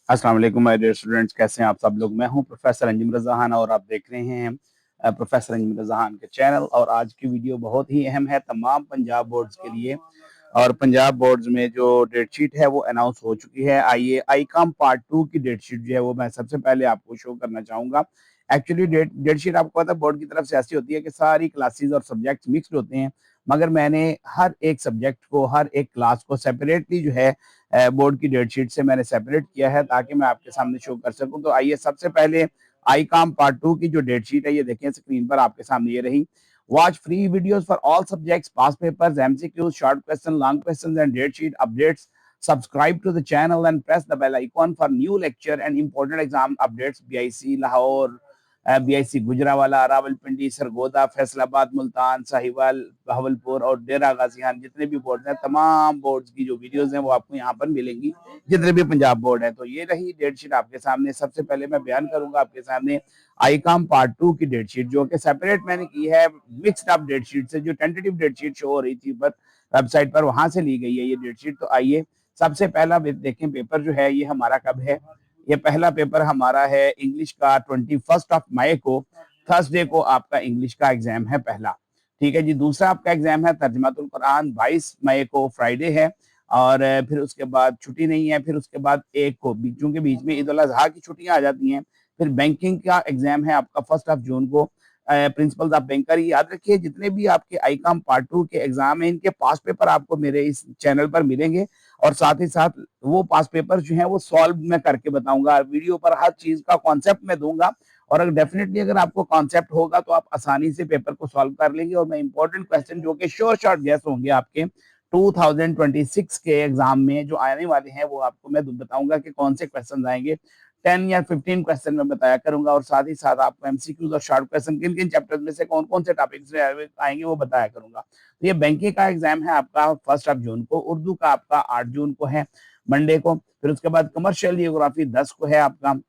अस्सलाम वालेकुम my dear students, कैसे हैं आप सब लोग। मैं हूं प्रोफेसर अंजुम रज़ा खान और आप देख रहे हैं प्रोफेसर अंजुम रज़ा खान के चैनल। और आज की वीडियो बहुत ही अहम है तमाम पंजाब बोर्ड्स के लिए। और पंजाब बोर्ड्स में जो डेट शीट है वो अनाउंस हो चुकी है। आइए आईकॉम पार्ट 2 की डेट शीट जो है वो मैं सबसे पहले आपको शो करना चाहूंगा। एक्चुअली डेट डेट शीट आपको पता है बोर्ड की तरफ से ऐसी होती है कि सारी क्लासेस और सब्जेक्ट्स मिक्स्ड होते हैं, मगर मैंने हर एक सब्जेक्ट को, हर एक क्लास को सेपरेटली जो है बोर्ड की डेट शीट से मैंने सेपरेट किया है ताकि मैं आपके सामने शो कर सकूं। तो आइए सबसे पहले आईकॉम पार्ट 2 की जो डेट शीट है ये देखें स्क्रीन पर आपके सामने ये रही। Watch free videos for all subjects, past papers, MCQs, short question, long questions and date sheet updates. Subscribe to the channel and press the bell icon for new lecture and important exam updates। BIC Lahore, BIC Gujranwala, Rawalpindi, Sargodha, Faisalabad, Multan, Sahiwal, Bahawalpur और डेरा गाजी खान, जितने भी board हैं तमाम boards की जो videos हैं वो आपको यहाँ पर मिलेंगी, जितने भी पंजाब बोर्ड है। तो ये रही डेट शीट आपके सामने। सबसे पहले मैं बयान करूंगा आपके सामने आईकॉम पार्ट 2 की डेट शीट, जो कि सेपरेट मैंने की है मिक्स्ड अप डेट शीट से। जो टेंटेटिव डेट शीट शो हो रही थी पर वेबसाइट पर, वहां से ली गई है ये डेट शीट। तो आइए सबसे पहला देखें पेपर जो है ये हमारा कब है। ये पहला पेपर हमारा है इंग्लिश का 21 मई को, थर्सडे को आपका इंग्लिश का एग्जाम है पहला। ठीक है जी। दूसरा आपका एग्जाम है तर्जमातुल कुरान, 22 मई को, फ्राइडे है। और फिर उसके बाद छुट्टी नहीं है। फिर उसके बाद 1 को, चूंकि बीच में ईद उल अजहा की छुट्टियां आ जाती हैं। फिर बैंकिंग का एग्जाम है आपका 1 जून को, प्रिंसिपल्स ऑफ बैंकर। याद रखिए जितने भी आपके आईकॉम पार्ट 2 के एग्जाम है इनके पास पेपर आपको मेरे इस चैनल पर मिलेंगे। और साथ ही साथ वो पास पेपर जो है वो सॉल्व मैं करके बताऊंगा वीडियो पर, हर चीज का कॉन्सेप्ट मैं दूंगा। और अगर डेफिनेटली अगर आपको कॉन्सेप्ट होगा तो आप आसानी से पेपर को सॉल्व कर लेंगे। और मैं इंपॉर्टेंट क्वेश्चन जो कि श्योर शॉर्ट गैस होंगे आपके 2026 के एग्जाम में जो आने वाले हैं वो आपको मैं बताऊंगा कि कौन से क्वेश्चन आएंगे। 10 या 15 क्वेश्चन मैं बताया करूंगा। और साथ ही साथ आपको एमसीक्यूज और शॉर्ट क्वेश्चन किन किन चैप्टर्स में से कौन कौन से टॉपिक्स आएंगे वो बताया करूंगा। तो ये बैंकिंग का एग्जाम है आपका 1 जून को। उर्दू का आपका 8 जून को है, मंडे को। फिर उसके बाद कमर्शियल जियोग्राफी 10 को है आपका,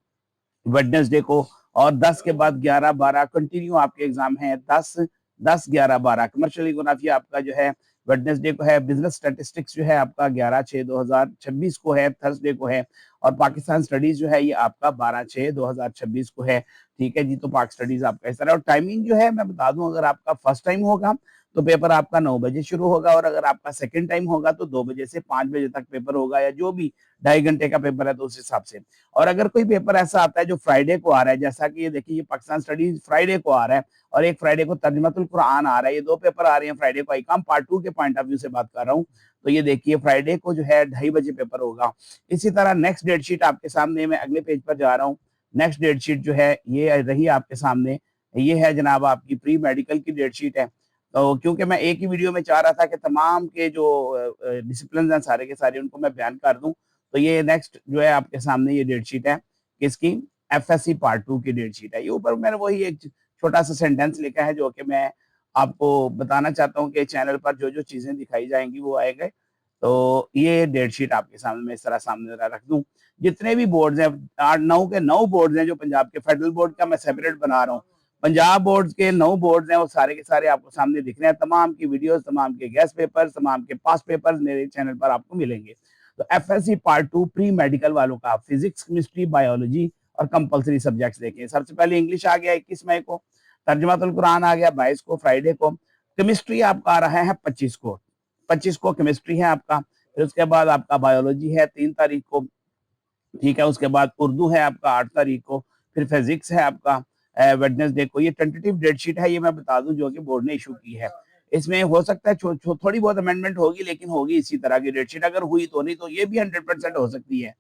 वेडनेसडे को। और 10 के बाद 11, 12 कंटिन्यू आपके एग्जाम है। 10, 10, 11, 12 कमर्शियल इकोनॉमी आपका जो है वेडनेसडे को है। बिजनेस स्टैटिस्टिक्स जो है आपका 11/6/2026 को है, थर्सडे को है। और पाकिस्तान स्टडीज जो है ये आपका 12/6/2026 को है। ठीक है जी। तो पाक स्टडीज आपका इस तरह। और टाइमिंग जो है मैं बता दूं, अगर आपका फर्स्ट टाइम होगा तो पेपर आपका 9 बजे शुरू होगा। और अगर आपका सेकंड टाइम होगा तो 2 बजे से 5 बजे तक पेपर होगा, या जो भी 2.5 घंटे का पेपर है तो उस हिसाब से। और अगर कोई पेपर ऐसा आता है जो फ्राइडे को आ रहा है, जैसा कि ये देखिए ये पाकिस्तान स्टडीज फ्राइडे को आ रहा है और एक फ्राइडे को तर्जमातुल कुरान आ रहा है, ये 2 पेपर आ रहे हैं फ्राइडे को। आईकॉम पार्ट 2 के पॉइंट ऑफ व्यू से बात कर रहा हूँ। तो ये देखिए फ्राइडे को जो है 2:30 बजे पेपर होगा। इसी तरह नेक्स्ट डेट शीट आपके सामने, मैं अगले पेज पर जा रहा हूँ। नेक्स्ट डेट शीट जो है ये रही आपके सामने। ये है जनाब आपकी प्री मेडिकल की डेट शीट है। तो क्योंकि मैं एक ही वीडियो में चाह रहा था कि तमाम के जो डिसिप्लिन हैं सारे के सारे उनको मैं बयान कर दूं, तो ये नेक्स्ट जो है आपके सामने ये डेट शीट है किसकी, एफएससी पार्ट 2 की डेट शीट है। ये ऊपर मैंने वही एक छोटा सा सेंटेंस लिखा है जो कि मैं आपको बताना चाहता हूँ कि चैनल पर जो जो चीजें दिखाई जाएंगी वो आएंगे। तो ये डेट शीट आपके सामने मैं इस तरह सामने रख दूं। जितने भी बोर्ड हैं, 8 9 बोर्ड हैं जो पंजाब के, फेडरल बोर्ड का मैं सेपरेट बना रहा हूँ। पंजाब बोर्ड के 9 बोर्ड हैं वो सारे के सारे आपको सामने दिख रहे हैं। तमाम की वीडियोस, तमाम के गेस्ट पेपर, तमाम के पास पेपर मेरे चैनल पर आपको मिलेंगे। तो एफएससी पार्ट 2 प्री मेडिकल वालों का फिजिक्स, केमिस्ट्री, बायोलॉजी और कंपलसरी सब्जेक्ट्स देखें। सबसे पहले इंग्लिश आ गया 21 मई को, तर्जुमातुल कुरान आ गया 22 को, फ्राइडे को। केमिस्ट्री आपका आ रहा है 25 को, 25 को केमिस्ट्री है आपका। फिर उसके बाद आपका बायोलॉजी है 3 तारीख को। ठीक है। उसके बाद उर्दू है आपका 8 तारीख को। फिर फिजिक्स है आपका वेडनेसडे को। ये टेंटेटिव डेट शीट है, ये मैं बता दूं, जो कि बोर्ड ने इशू की है। इसमें हो सकता है थोड़ी बहुत अमेंडमेंट होगी, लेकिन होगी इसी तरह की डेट शीट। अगर हुई तो, नहीं तो ये भी 100% हो सकती है।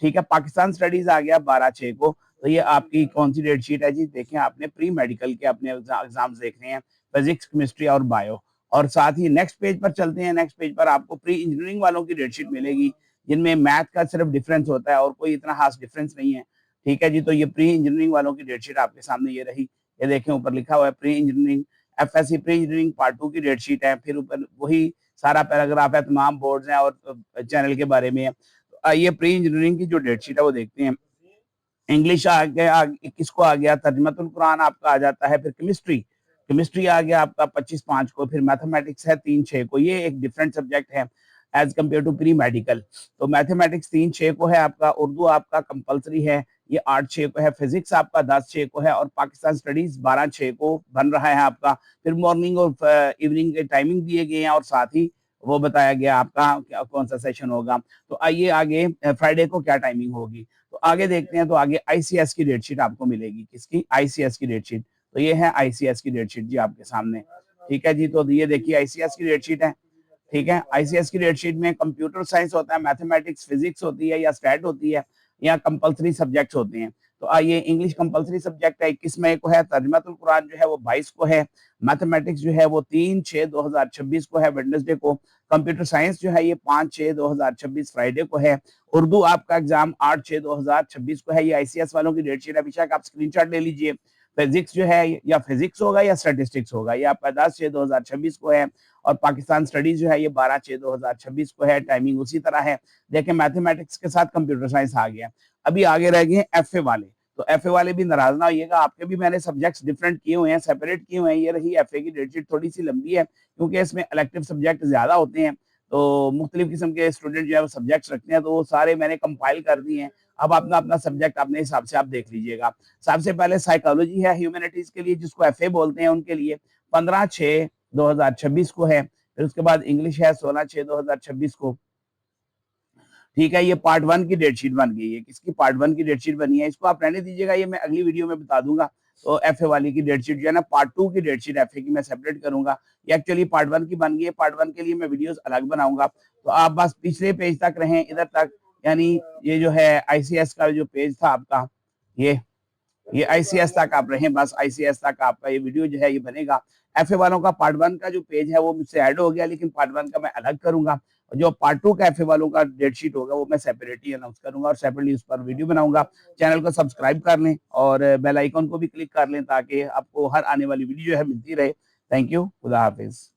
ठीक है। पाकिस्तान स्टडीज आ गया 12/6 को। तो ये आपकी कौन सी डेट शीट है जी, देखें आपने प्री मेडिकल के अपने एग्जाम्स देखने हैं, फिजिक्स, केमिस्ट्री और बायो। और साथ ही नेक्स्ट पेज पर चलते हैं। नेक्स्ट पेज पर आपको प्री इंजीनियरिंग वालों की डेट शीट मिलेगी, जिनमें मैथ का सिर्फ डिफरेंस होता है और कोई इतना खास डिफरेंस नहीं है। ठीक है जी। तो ये प्री इंजीनियरिंग वालों की डेट शीट आपके सामने ये रही। ये देखें ऊपर लिखा हुआ है pre engineering, FSc pre engineering part 2 की डेट शीट है। फिर ऊपर वही सारा पैराग्राफ है, तमाम बोर्ड्स हैं और चैनल के बारे में है। तो आइए प्री इंजीनियरिंग की जो डेट शीट है वो देखते हैं। इंग्लिश आ गया 21 को आ गया, तर्जमतुल कुरान आपका आ जाता है। फिर केमिस्ट्री, केमिस्ट्री आ गया आपका 25/5 को। फिर मैथमेटिक्स है 3/6 को। ये एक डिफरेंट सब्जेक्ट है। As compare to pre medical. तो मैथमेटिक्स 3/6 को है आपका, उर्दू आपका कंपलसरी है, ये 8/6 को है, फिजिक्स आपका 10/6 को है, और पाकिस्तान स्टडीज 12/6 को बन रहा है आपका। फिर मॉर्निंग और इवनिंग के टाइमिंग दिए गए हैं, और साथ ही वो बताया गया आपका कौन सा सेशन होगा। तो आइए आगे फ्राइडे को क्या टाइमिंग होगी, तो आगे देखते हैं। तो आगे आईसीएस की डेटशीट आपको मिलेगी, किसकी? आईसीएस की डेटशीट। तो ये है आईसीएस की डेटशीट जी आपके सामने, ठीक है जी। तो ये देखिए आईसीएस की डेटशीट है, ठीक है। आईसीएस की डेटशीट में कंप्यूटर साइंस होता है, मैथमेटिक्स फिजिक्स होती है, या स्टैट होती है, या कंपलसरी सब्जेक्ट्स होते हैं। तो आइए, इंग्लिश कंपलसरी सब्जेक्ट है 21 मई को है, तर्जुमातुल कुरान जो है वो 22 को है, मैथमेटिक्स जो है वो 3/6/2026 को है वेडनेसडे को, कंप्यूटर साइंस जो है ये 5/6/2026 फ्राइडे को है, उर्दू आपका एग्जाम 8/6/2026 को है। ये आईसीएस वालों की डेटशीट है, अभिषेक आप स्क्रीनशॉट ले लीजिए। फिजिक्स जो है या फिजिक्स होगा या स्टैटिस्टिक्स होगा, ये आपका 10/6/2026 को है, और पाकिस्तान स्टडीज जो है ये 12/6/2026 को है, टाइमिंग उसी तरह है। देखें मैथमेटिक्स के साथ कंप्यूटर साइंस आ गया। अभी आगे रह गए एफए वाले, तो एफए वाले भी नाराज ना होइएगा, आपके भी मैंने सब्जेक्ट्स डिफरेंट किए हुए हैं, सेपरेट किए हुए हैं। ये रही एफए की डेटशीट, थोड़ी सी लंबी है क्योंकि इसमें इलेक्टिव सब्जेक्ट ज्यादा होते हैं, तो मुख्तलिफ किस्म के स्टूडेंट जो है वो सब्जेक्ट्स रखते हैं, तो वो सारे मैंने कंपाइल कर दिए हैं। अब अपना अपना सब्जेक्ट अपने हिसाब से आप देख लीजिएगा। सबसे पहले साइकोलॉजी है ह्यूमैनिटीज के लिए, जिसको एफए बोलते हैं, उनके लिए 15/6/2026 को है। फिर उसके बाद इंग्लिश है 16/6/2026 को, ठीक है। ये पार्ट 1 की डेटशीट बन गई है, किसकी? पार्ट 1 की डेटशीट बनी है, इसको आप रहने दीजिएगा, ये मैं अगली वीडियो में बता दूंगा। तो एफए वाली की डेटशीट जो है ना, पार्ट 2 की डेटशीट एफए की मैं सेपरेट करूंगा। ये एक्चुअली पार्ट 1 की बन गई है, पार्ट 1 के लिए मैं वीडियोस अलग बनाऊंगा। तो आप बस पिछले पेज तक रहें, इधर तक, यानी ये जो है आईसीएस का जो पेज था आपका, ये आईसीएस तक आप रहें, बस आईसीएस तक आपका ये वीडियो जो है ये बनेगा। एफए वालों का पार्ट 1 का जो पेज है वो मुझसे ऐड हो गया, लेकिन पार्ट 1 का मैं अलग करूंगा। जो पार्ट 2 का एफए वालों का डेटशीट होगा वो मैं सेपरेटली अनाउंस करूंगा, और सेपरेटली उस पर वीडियो बनाऊंगा। चैनल को सब्सक्राइब कर लें, और बेल आइकन को भी क्लिक कर लें, ताकि आपको हर आने वाली वीडियो जो है मिलती रहे। थैंक यू, खुदा हाफिज।